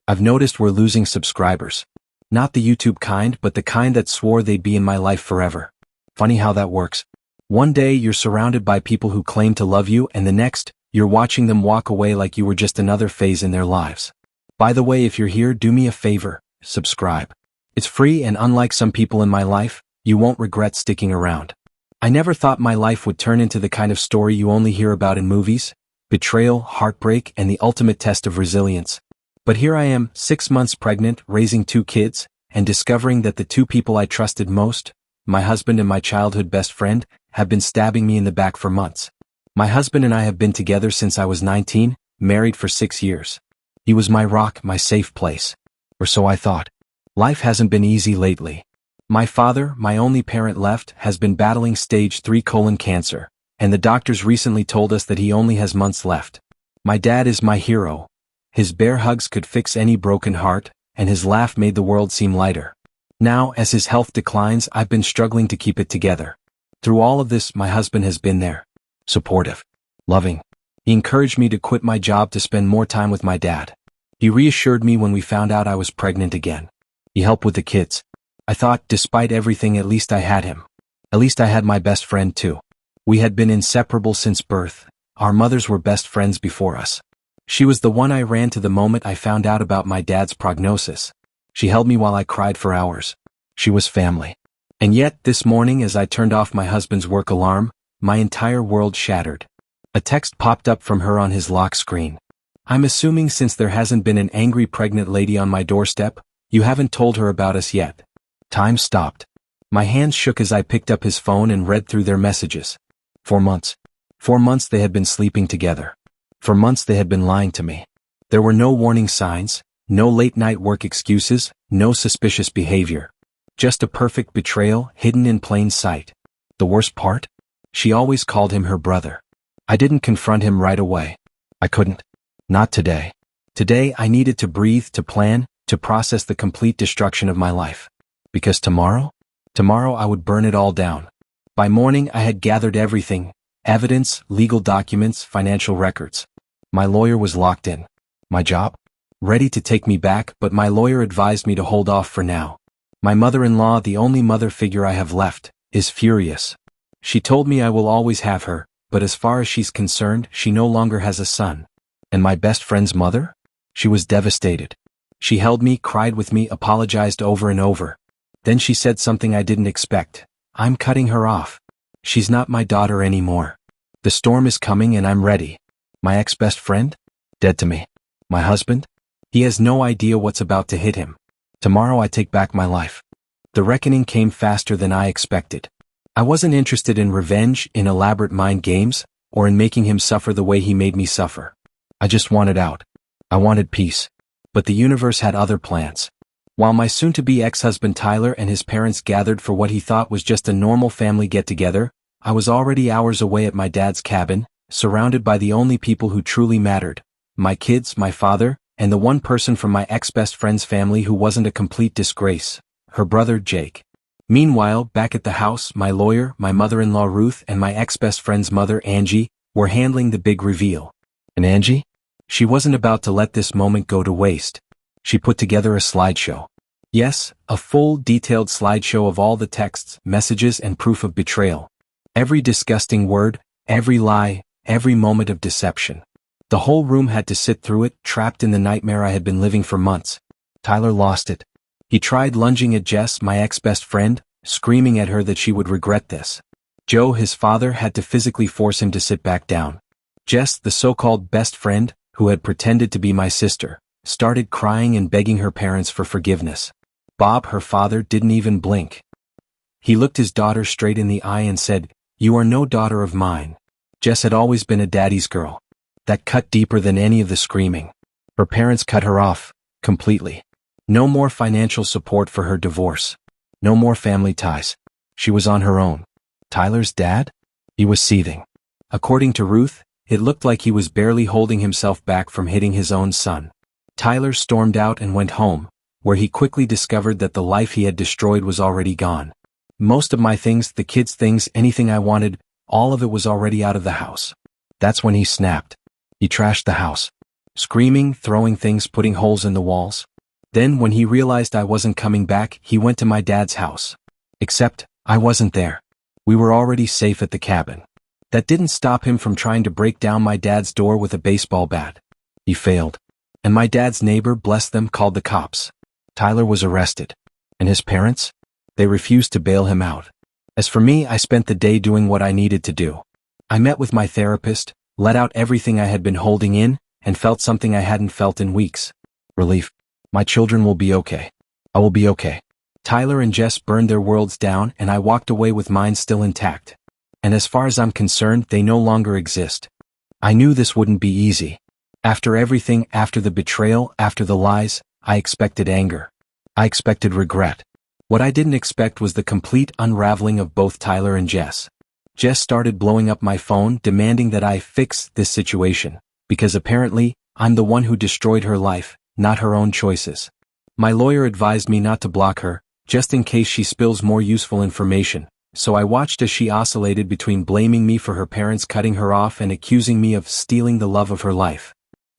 I've noticed we're losing subscribers. Not the YouTube kind, but the kind that swore they'd be in my life forever. Funny how that works. One day you're surrounded by people who claim to love you, and the next, you're watching them walk away like you were just another phase in their lives. By the way, if you're here, do me a favor, subscribe. It's free, and unlike some people in my life, you won't regret sticking around. I never thought my life would turn into the kind of story you only hear about in movies: betrayal, heartbreak, and the ultimate test of resilience. But here I am, 6 months pregnant, raising 2 kids, and discovering that the 2 people I trusted most, my husband and my childhood best friend, have been stabbing me in the back for months. My husband and I have been together since I was 19, married for 6 years. He was my rock, my safe place. Or so I thought. Life hasn't been easy lately. My father, my only parent left, has been battling stage 3 colon cancer, and the doctors recently told us that he only has months left. My dad is my hero. His bear hugs could fix any broken heart, and his laugh made the world seem lighter. Now, as his health declines, I've been struggling to keep it together. Through all of this, my husband has been there. Supportive. Loving. He encouraged me to quit my job to spend more time with my dad. He reassured me when we found out I was pregnant again. He helped with the kids. I thought, despite everything, at least I had him. At least I had my best friend too. We had been inseparable since birth. Our mothers were best friends before us. She was the one I ran to the moment I found out about my dad's prognosis. She held me while I cried for hours. She was family. And yet, this morning as I turned off my husband's work alarm, my entire world shattered. A text popped up from her on his lock screen. I'm assuming since there hasn't been an angry pregnant lady on my doorstep, you haven't told her about us yet. Time stopped. My hands shook as I picked up his phone and read through their messages. 4 months. 4 months they had been sleeping together. For months they had been lying to me. There were no warning signs, no late-night work excuses, no suspicious behavior. Just a perfect betrayal hidden in plain sight. The worst part? She always called him her brother. I didn't confront him right away. I couldn't. Not today. Today I needed to breathe, to plan, to process the complete destruction of my life. Because tomorrow I would burn it all down. By morning I had gathered everything: evidence, legal documents, financial records. My lawyer was locked in. My job? Ready to take me back, but my lawyer advised me to hold off for now. My mother-in-law, the only mother figure I have left, is furious. She told me I will always have her, but as far as she's concerned, she no longer has a son. And my best friend's mother? She was devastated. She held me, cried with me, apologized over and over. Then she said something I didn't expect. I'm cutting her off. She's not my daughter anymore. The storm is coming and I'm ready. My ex-best friend? Dead to me. My husband? He has no idea what's about to hit him. Tomorrow I take back my life. The reckoning came faster than I expected. I wasn't interested in revenge, in elaborate mind games, or in making him suffer the way he made me suffer. I just wanted out. I wanted peace. But the universe had other plans. While my soon-to-be ex-husband Tyler and his parents gathered for what he thought was just a normal family get-together, I was already hours away at my dad's cabin, surrounded by the only people who truly mattered: my kids, my father, and the one person from my ex-best friend's family who wasn't a complete disgrace: her brother Jake. Meanwhile, back at the house, my lawyer, my mother-in-law Ruth, and my ex-best friend's mother Angie were handling the big reveal. And Angie? She wasn't about to let this moment go to waste. She put together a slideshow. Yes, a full, detailed slideshow of all the texts, messages, and proof of betrayal. Every disgusting word, every lie, every moment of deception. The whole room had to sit through it, trapped in the nightmare I had been living for months. Tyler lost it. He tried lunging at Jess, my ex-best friend, screaming at her that she would regret this. Joe, his father, had to physically force him to sit back down. Jess, the so-called best friend, who had pretended to be my sister, started crying and begging her parents for forgiveness. Bob, her father, didn't even blink. He looked his daughter straight in the eye and said, "You are no daughter of mine." Jess had always been a daddy's girl. That cut deeper than any of the screaming. Her parents cut her off, completely. No more financial support for her divorce. No more family ties. She was on her own. Tyler's dad? He was seething. According to Ruth, it looked like he was barely holding himself back from hitting his own son. Tyler stormed out and went home, where he quickly discovered that the life he had destroyed was already gone. Most of my things, the kids' things, anything I wanted, all of it was already out of the house. That's when he snapped. He trashed the house. screaming, throwing things, putting holes in the walls. Then when he realized I wasn't coming back, he went to my dad's house. Except, I wasn't there. We were already safe at the cabin. That didn't stop him from trying to break down my dad's door with a baseball bat. He failed. And my dad's neighbor, bless them, called the cops. Tyler was arrested. And his parents? They refused to bail him out. As for me, I spent the day doing what I needed to do. I met with my therapist, let out everything I had been holding in, and felt something I hadn't felt in weeks. Relief. My children will be okay. I will be okay. Tyler and Jess burned their worlds down, and I walked away with mine still intact. And as far as I'm concerned, they no longer exist. I knew this wouldn't be easy. After everything, after the betrayal, after the lies, I expected anger. I expected regret. What I didn't expect was the complete unraveling of both Tyler and Jess. Jess started blowing up my phone, demanding that I fix this situation, because apparently, I'm the one who destroyed her life, not her own choices. My lawyer advised me not to block her, just in case she spills more useful information, so I watched as she oscillated between blaming me for her parents cutting her off and accusing me of stealing the love of her life.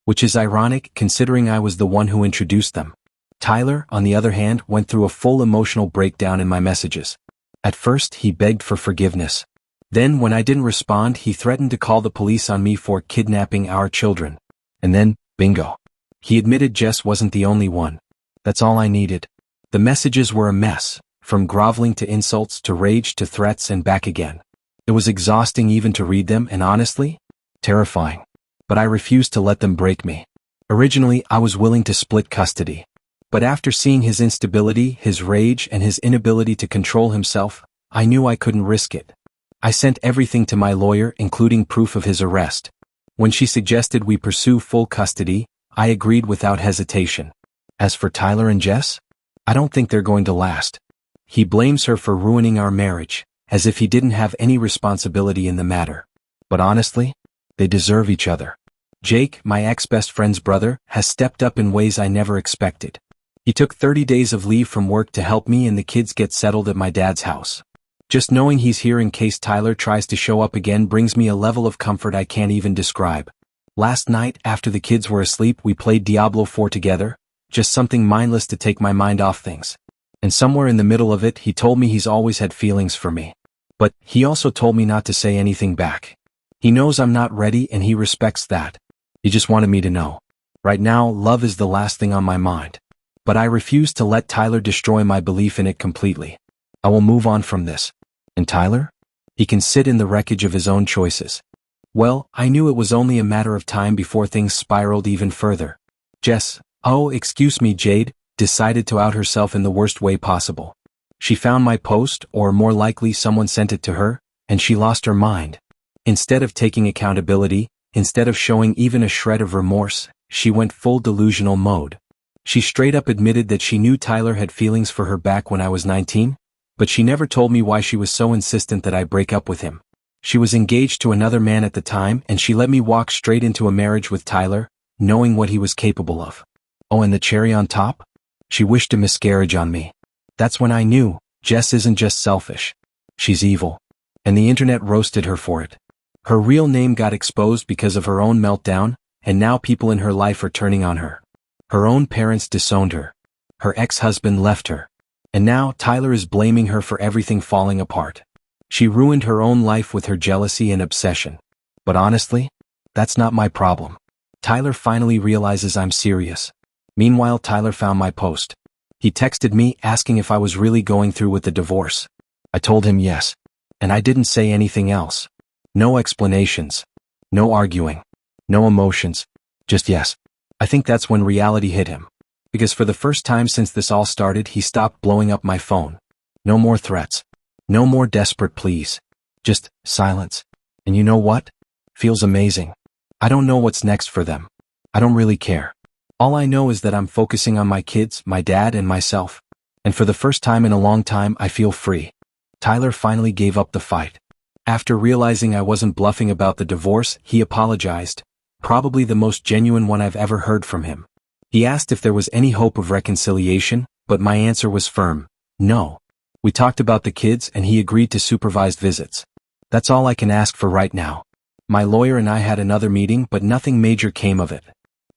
Which is ironic, considering I was the one who introduced them. Tyler, on the other hand, went through a full emotional breakdown in my messages. At first, he begged for forgiveness. Then, when I didn't respond, he threatened to call the police on me for kidnapping our children. And then, bingo. He admitted Jess wasn't the only one. That's all I needed. The messages were a mess, from groveling to insults to rage to threats and back again. It was exhausting even to read them and honestly, terrifying. But I refused to let them break me. Originally, I was willing to split custody. But after seeing his instability, his rage, and his inability to control himself, I knew I couldn't risk it. I sent everything to my lawyer, including proof of his arrest. When she suggested we pursue full custody, I agreed without hesitation. As for Tyler and Jess, I don't think they're going to last. He blames her for ruining our marriage, as if he didn't have any responsibility in the matter. But honestly, they deserve each other. Jake, my ex-best friend's brother, has stepped up in ways I never expected. He took 30 days of leave from work to help me and the kids get settled at my dad's house. Just knowing he's here in case Tyler tries to show up again brings me a level of comfort I can't even describe. Last night, after the kids were asleep, we played Diablo 4 together, just something mindless to take my mind off things. And somewhere in the middle of it, he told me he's always had feelings for me. But he also told me not to say anything back. He knows I'm not ready and he respects that. He just wanted me to know. Right now, love is the last thing on my mind. But I refuse to let Tyler destroy my belief in it completely. I will move on from this. And Tyler? He can sit in the wreckage of his own choices. Well, I knew it was only a matter of time before things spiraled even further. Jess, oh, excuse me, Jade, decided to out herself in the worst way possible. She found my post, or more likely someone sent it to her, and she lost her mind. Instead of taking accountability, instead of showing even a shred of remorse, she went full delusional mode. She straight up admitted that she knew Tyler had feelings for her back when I was 19, but she never told me why she was so insistent that I break up with him. She was engaged to another man at the time, and she let me walk straight into a marriage with Tyler, knowing what he was capable of. Oh, and the cherry on top? She wished a miscarriage on me. That's when I knew, Jess isn't just selfish. She's evil. And the internet roasted her for it. Her real name got exposed because of her own meltdown, and now people in her life are turning on her. Her own parents disowned her. Her ex-husband left her. And now Tyler is blaming her for everything falling apart. She ruined her own life with her jealousy and obsession. But honestly, that's not my problem. Tyler finally realizes I'm serious. Meanwhile, Tyler found my post. He texted me asking if I was really going through with the divorce. I told him yes. And I didn't say anything else. No explanations. No arguing. No emotions. Just yes. I think that's when reality hit him. Because for the first time since this all started, he stopped blowing up my phone. No more threats. No more desperate pleas. Just silence. And you know what? Feels amazing. I don't know what's next for them. I don't really care. All I know is that I'm focusing on my kids, my dad, and myself. And for the first time in a long time, I feel free. Tyler finally gave up the fight. After realizing I wasn't bluffing about the divorce, he apologized. Probably the most genuine one I've ever heard from him. He asked if there was any hope of reconciliation, but my answer was firm. No. We talked about the kids and he agreed to supervised visits. That's all I can ask for right now. My lawyer and I had another meeting, but nothing major came of it.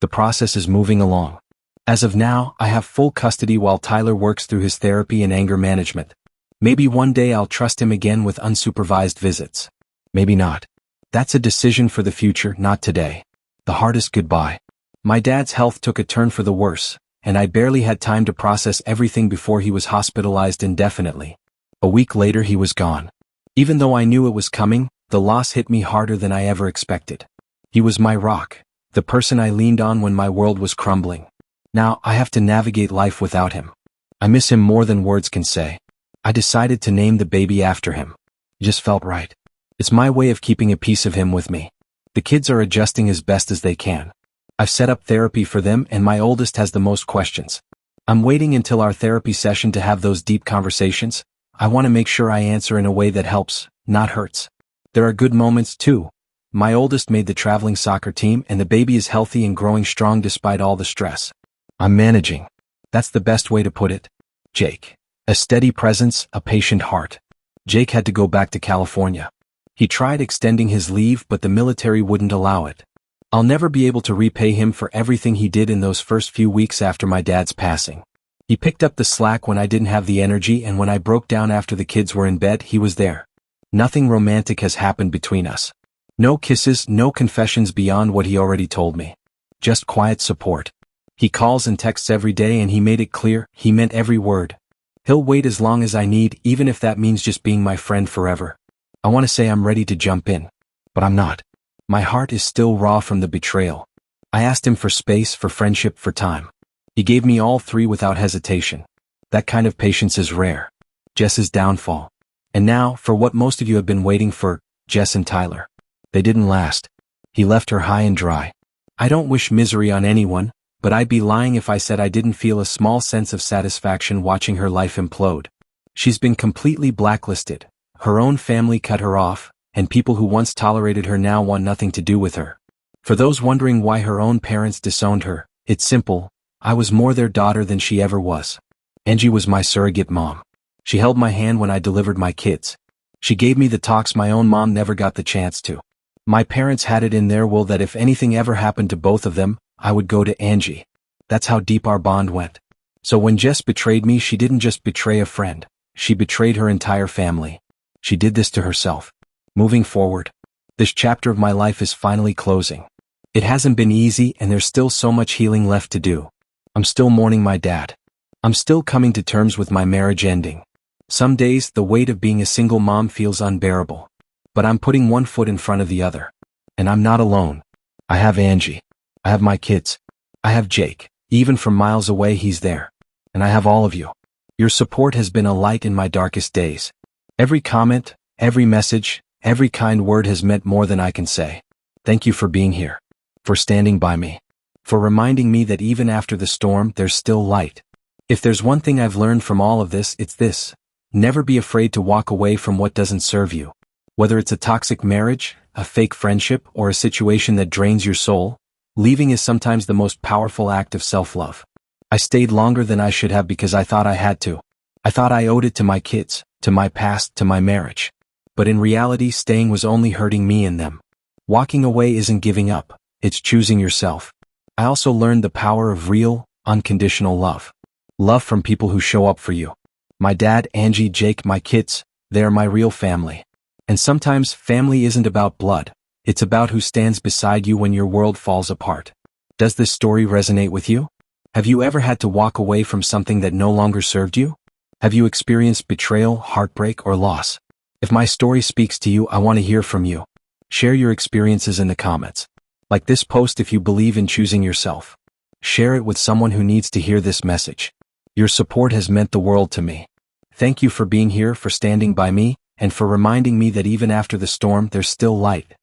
The process is moving along. As of now, I have full custody while Tyler works through his therapy and anger management. Maybe one day I'll trust him again with unsupervised visits. Maybe not. That's a decision for the future, not today. The hardest goodbye. My dad's health took a turn for the worse, and I barely had time to process everything before he was hospitalized indefinitely. A week later he was gone. Even though I knew it was coming, the loss hit me harder than I ever expected. He was my rock, the person I leaned on when my world was crumbling. Now I have to navigate life without him. I miss him more than words can say. I decided to name the baby after him. It just felt right. It's my way of keeping a piece of him with me. The kids are adjusting as best as they can. I've set up therapy for them and my oldest has the most questions. I'm waiting until our therapy session to have those deep conversations. I want to make sure I answer in a way that helps, not hurts. There are good moments too. My oldest made the traveling soccer team and the baby is healthy and growing strong despite all the stress. I'm managing. That's the best way to put it. Jake. A steady presence, a patient heart. Jake had to go back to California. He tried extending his leave but the military wouldn't allow it. I'll never be able to repay him for everything he did in those first few weeks after my dad's passing. He picked up the slack when I didn't have the energy and when I broke down after the kids were in bed, he was there. Nothing romantic has happened between us. No kisses, no confessions beyond what he already told me. Just quiet support. He calls and texts every day and he made it clear, he meant every word. He'll wait as long as I need, even if that means just being my friend forever. I want to say I'm ready to jump in, but I'm not. My heart is still raw from the betrayal. I asked him for space, for friendship, for time. He gave me all three without hesitation. That kind of patience is rare. Jess's downfall. And now, for what most of you have been waiting for, Jess and Tyler. They didn't last. He left her high and dry. I don't wish misery on anyone, but I'd be lying if I said I didn't feel a small sense of satisfaction watching her life implode. She's been completely blacklisted. Her own family cut her off, and people who once tolerated her now want nothing to do with her. For those wondering why her own parents disowned her, it's simple. I was more their daughter than she ever was. Angie was my surrogate mom. She held my hand when I delivered my kids. She gave me the talks my own mom never got the chance to. My parents had it in their will that if anything ever happened to both of them, I would go to Angie. That's how deep our bond went. So when Jess betrayed me, she didn't just betray a friend. She betrayed her entire family. She did this to herself. Moving forward, this chapter of my life is finally closing. It hasn't been easy and there's still so much healing left to do. I'm still mourning my dad. I'm still coming to terms with my marriage ending. Some days, the weight of being a single mom feels unbearable. But I'm putting one foot in front of the other. And I'm not alone. I have Angie. I have my kids. I have Jake. Even from miles away, he's there. And I have all of you. Your support has been a light in my darkest days. Every comment, every message, every kind word has meant more than I can say. Thank you for being here. For standing by me. For reminding me that even after the storm, there's still light. If there's one thing I've learned from all of this, it's this. Never be afraid to walk away from what doesn't serve you. Whether it's a toxic marriage, a fake friendship, or a situation that drains your soul, leaving is sometimes the most powerful act of self-love. I stayed longer than I should have because I thought I had to. I thought I owed it to my kids, to my past, to my marriage. But in reality, staying was only hurting me and them. Walking away isn't giving up, it's choosing yourself. I also learned the power of real, unconditional love. Love from people who show up for you. My dad, Angie, Jake, my kids, they're my real family. And sometimes family isn't about blood. It's about who stands beside you when your world falls apart. Does this story resonate with you? Have you ever had to walk away from something that no longer served you? Have you experienced betrayal, heartbreak, or loss? If my story speaks to you, I want to hear from you. Share your experiences in the comments. Like this post if you believe in choosing yourself. Share it with someone who needs to hear this message. Your support has meant the world to me. Thank you for being here, for standing by me, and for reminding me that even after the storm, there's still light.